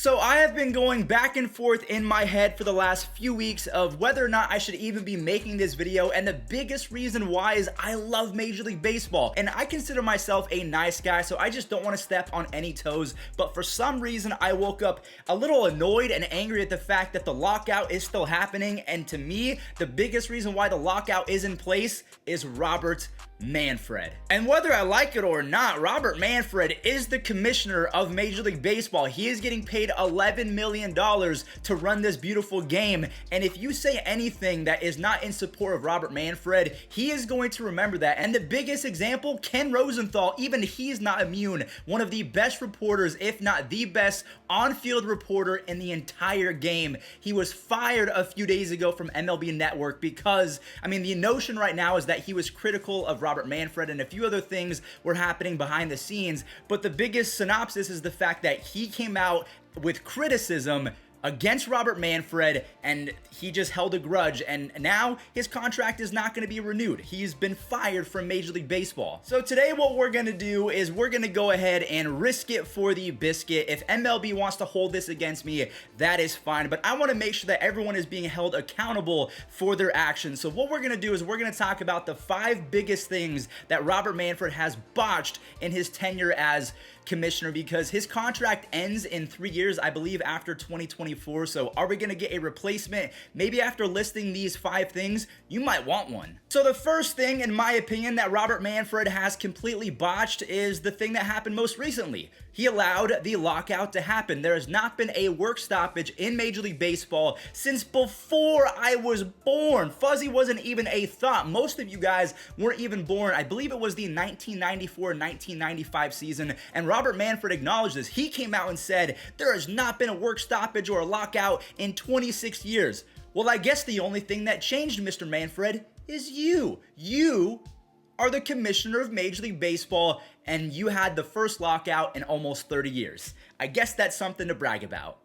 So I have been going back and forth in my head for the last few weeks of whether or not I should even be making this video, and the biggest reason why is I love Major League Baseball, and I consider myself a nice guy, so I just don't want to step on any toes, but for some reason I woke up a little annoyed and angry at the fact that the lockout is still happening, and to me, the biggest reason why the lockout is in place is Robert Manfred. And whether I like it or not, Robert Manfred is the commissioner of Major League Baseball. He is getting paid $11 million to run this beautiful game. And if you say anything that is not in support of Robert Manfred, he is going to remember that. And the biggest example, Ken Rosenthal, even he's not immune. One of the best reporters, if not the best on-field reporter in the entire game. He was fired a few days ago from MLB Network because, I mean, the notion right now is that he was critical of Robert Manfred and a few other things were happening behind the scenes, but the biggest synopsis is the fact that he came out with criticism against Robert Manfred, and he just held a grudge, and now his contract is not going to be renewed. He's been fired from Major League Baseball. So today what we're going to do is we're going to go ahead and risk it for the biscuit. If MLB wants to hold this against me, that is fine, but I want to make sure that everyone is being held accountable for their actions. So what we're going to do is we're going to talk about the 5 biggest things that Robert Manfred has botched in his tenure as commissioner, because his contract ends in 3 years, I believe, after 2024. So are we going to get a replacement? Maybe after listing these 5 things, you might want one. So the first thing, in my opinion, that Robert Manfred has completely botched is the thing that happened most recently. He allowed the lockout to happen. There has not been a work stoppage in Major League Baseball since before I was born. Fuzzy wasn't even a thought. Most of you guys weren't even born. I believe it was the 1994-1995 season, and Robert Manfred acknowledged this. He came out and said, there has not been a work stoppage or a lockout in 26 years. Well, I guess the only thing that changed, Mr. Manfred, is you. You are the commissioner of Major League Baseball, and you had the first lockout in almost 30 years. I guess that's something to brag about.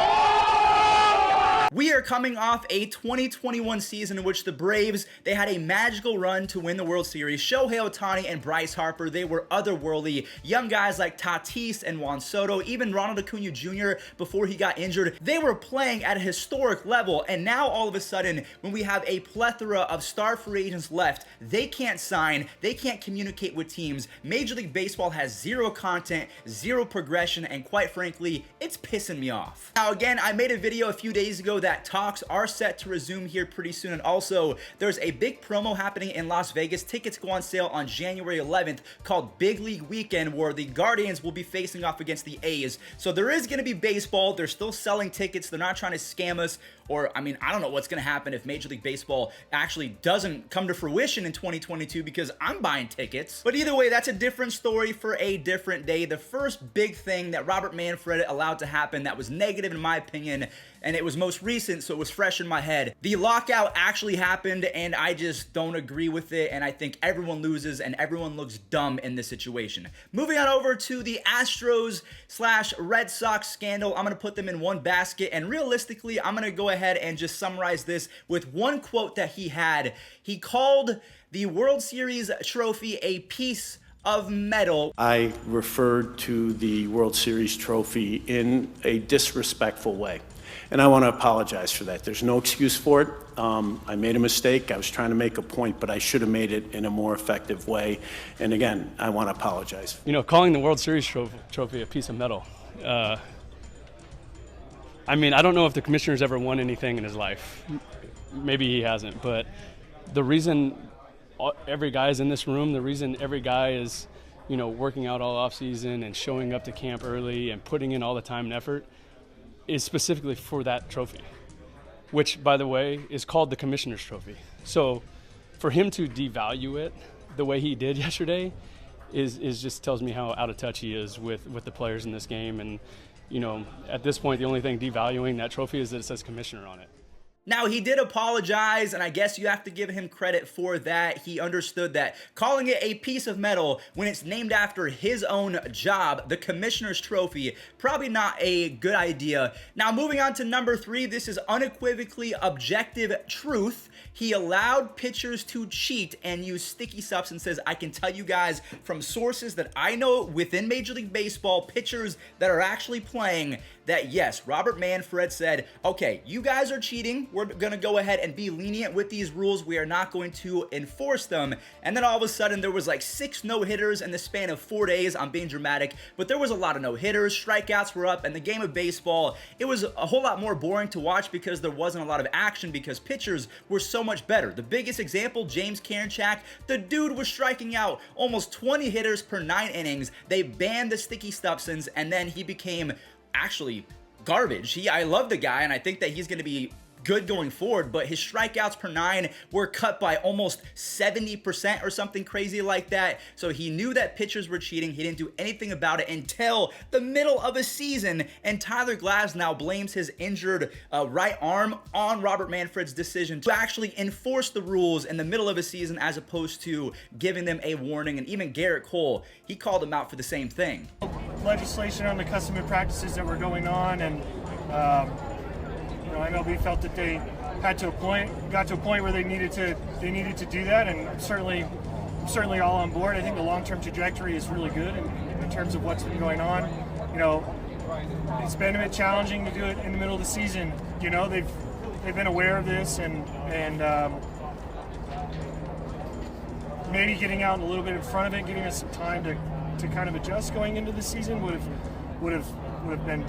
We are coming off a 2021 season in which the Braves, they had a magical run to win the World Series. Shohei Ohtani and Bryce Harper, they were otherworldly. Young guys like Tatis and Juan Soto, even Ronald Acuna Jr. before he got injured, they were playing at a historic level. And now all of a sudden, when we have a plethora of star free agents left, they can't sign, they can't communicate with teams. Major League Baseball has zero content, zero progression, and quite frankly, it's pissing me off. Now again, I made a video a few days ago that talks are set to resume here pretty soon, and also there's a big promo happening in Las Vegas. Tickets go on sale on January 11th called Big League Weekend, where the Guardians will be facing off against the A's. So there is going to be baseball. They're still selling tickets. They're not trying to scam us, or I mean, I don't know what's going to happen if Major League Baseball actually doesn't come to fruition in 2022, because I'm buying tickets. But either way, that's a different story for a different day. The first big thing that Robert Manfred allowed to happen that was negative in my opinion, and it was most recent, so it was fresh in my head. The lockout actually happened, and I just don't agree with it, and I think everyone loses and everyone looks dumb in this situation. Moving on over to the Astros/Red Sox scandal, I'm going to put them in one basket, and realistically, I'm going to go ahead and just summarize this with one quote that he had. He called the World Series trophy a piece of metal. I referred to the World Series trophy in a disrespectful way, and I want to apologize for that. There's no excuse for it. I made a mistake. I was trying to make a point, but I should have made it in a more effective way. And again, I want to apologize. You know, calling the World Series trophy a piece of metal. I mean, I don't know if the commissioner's ever won anything in his life. Maybe he hasn't, but the reason every guy is in this room, the reason every guy is, you know, working out all off season and showing up to camp early and putting in all the time and effort is specifically for that trophy, which, by the way, is called the commissioner's trophy. So for him to devalue it the way he did yesterday is just tells me how out of touch he is with the players in this game. And, you know, at this point, the only thing devaluing that trophy is that it says commissioner on it. Now, he did apologize, and I guess you have to give him credit for that. He understood that calling it a piece of metal when it's named after his own job, the commissioner's trophy, probably not a good idea. Now, moving on to number 3, this is unequivocally objective truth. He allowed pitchers to cheat and use sticky substances. I can tell you guys from sources that I know within Major League Baseball, pitchers that are actually playing, that yes, Robert Manfred said, okay, you guys are cheating. We're going to go ahead and be lenient with these rules. We are not going to enforce them. And then all of a sudden there was like 6 no-hitters in the span of 4 days. I'm being dramatic, but there was a lot of no-hitters. Strikeouts were up, and the game of baseball, it was a whole lot more boring to watch because there wasn't a lot of action because pitchers were so much better. The biggest example, James Karinchak, the dude was striking out almost 20 hitters per 9 innings. They banned the sticky Stupsons, and then he became actually garbage. I love the guy, and I think that he's going to be good going forward, but his strikeouts per 9 were cut by almost 70% or something crazy like that. So he knew that pitchers were cheating. He didn't do anything about it until the middle of a season, and Tyler Glass now blames his injured right arm on Robert Manfred's decision to actually enforce the rules in the middle of a season as opposed to giving them a warning. And even Garrett Cole, he called him out for the same thing. Legislation on the custom and practices that were going on, and MLB felt that they got to a point where they needed to do that, and certainly all on board. I think the long-term trajectory is really good in terms of what's been going on. It's been a bit challenging to do it in the middle of the season. They've been aware of this, and maybe getting out a little bit in front of it, giving us some time to kind of adjust going into the season would have been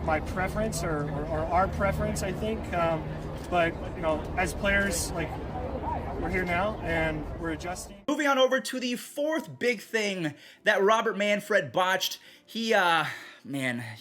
my preference or our preference, I think. But as players, like, we're here now and we're adjusting. Moving on over to the 4th big thing that Robert Manfred botched.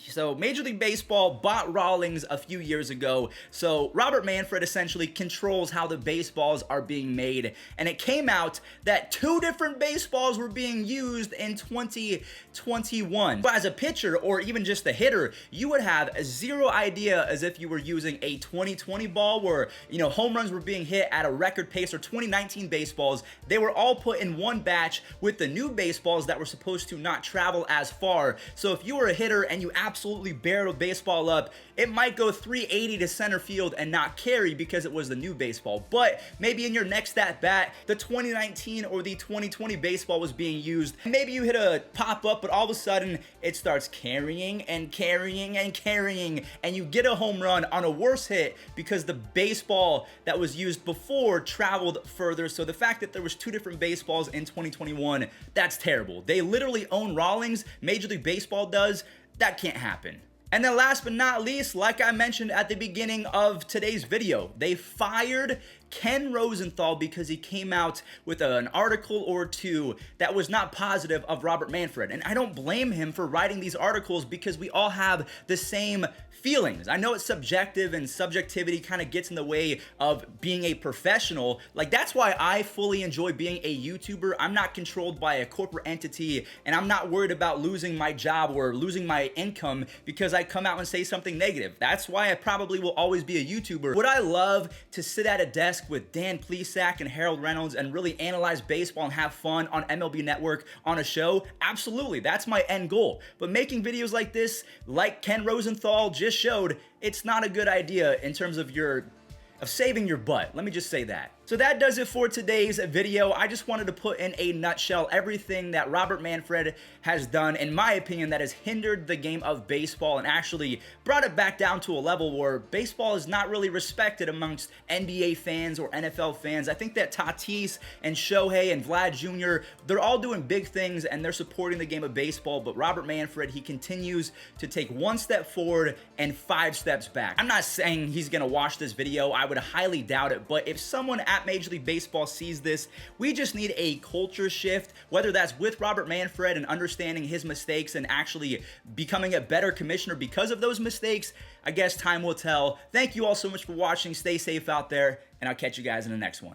So Major League Baseball bought Rawlings a few years ago. So Robert Manfred essentially controls how the baseballs are being made. And it came out that 2 different baseballs were being used in 2021. But as a pitcher or even just a hitter, you would have zero idea as if you were using a 2020 ball where, home runs were being hit at a record pace, or 2019 baseballs. They were all put in one batch with the new baseballs that were supposed to not travel as far. So if you were a hitter and you absolutely barreled baseball up, it might go 380 to center field and not carry because it was the new baseball. But maybe in your next at bat, the 2019 or the 2020 baseball was being used. Maybe you hit a pop-up, but all of a sudden it starts carrying and carrying and carrying, and you get a home run on a worse hit because the baseball that was used before traveled further. So the fact that there was 2 different baseballs in 2021, that's terrible. They literally own Rawlings. Major League Baseball does. That can't happen. And then last but not least, like I mentioned at the beginning of today's video, they fired Ken Rosenthal because he came out with an article or 2 that was not positive of Robert Manfred. And I don't blame him for writing these articles because we all have the same feelings. I know it's subjective, and subjectivity kind of gets in the way of being a professional. Like, that's why I fully enjoy being a YouTuber. I'm not controlled by a corporate entity, and I'm not worried about losing my job or losing my income because I come out and say something negative. That's why I probably will always be a YouTuber. Would I love to sit at a desk with Dan Plesac and Harold Reynolds and really analyze baseball and have fun on MLB Network on a show? Absolutely, that's my end goal. But making videos like this, like Ken Rosenthal just showed, it's not a good idea in terms of saving your butt. Let me just say that. So that does it for today's video. I just wanted to put in a nutshell everything that Robert Manfred has done, in my opinion, that has hindered the game of baseball and actually brought it back down to a level where baseball is not really respected amongst NBA fans or NFL fans. I think that Tatis and Shohei and Vlad Jr., they're all doing big things and they're supporting the game of baseball, but Robert Manfred, he continues to take 1 step forward and 5 steps back. I'm not saying he's gonna watch this video. I would highly doubt it, but if someone at Major League Baseball sees this, we just need a culture shift, whether that's with Robert Manfred and understanding his mistakes and actually becoming a better commissioner because of those mistakes. I guess time will tell. Thank you all so much for watching. Stay safe out there, and I'll catch you guys in the next one.